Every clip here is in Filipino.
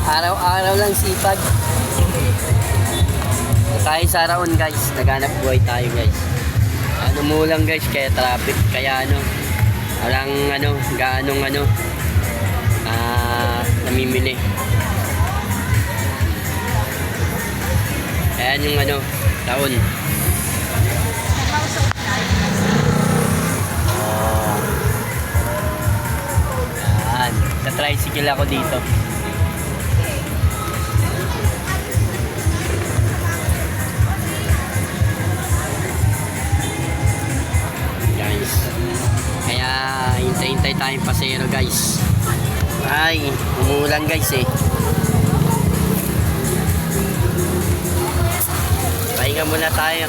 Araw-araw lang sipag. Tayo sa Raon guys, naghanap buhay tayo guys. Ano mo lang guys, kaya traffic, kaya walang gaanong namimili. Ayan yung Raon. Ayan, sa tricycle ako dito. Kaya hintay-hintay tayong pasero guys. Ay, umuulan guys eh. Pahinga muna tayo.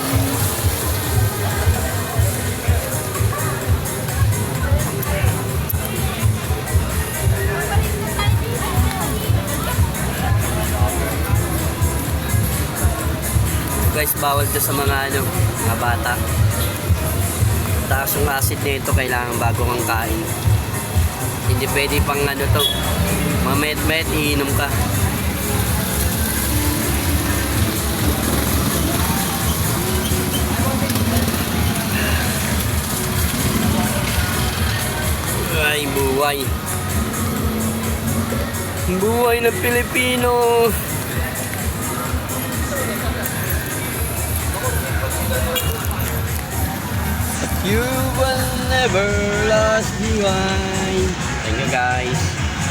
Guys, bawal to sa mga mga bata. Taas yung acid nito, kailangan bago kang kain. Hindi pwede pang to, mamet-met iinom ka. Ay, buhay. Buhay ng Pilipino. You will never last behind. Thank you guys.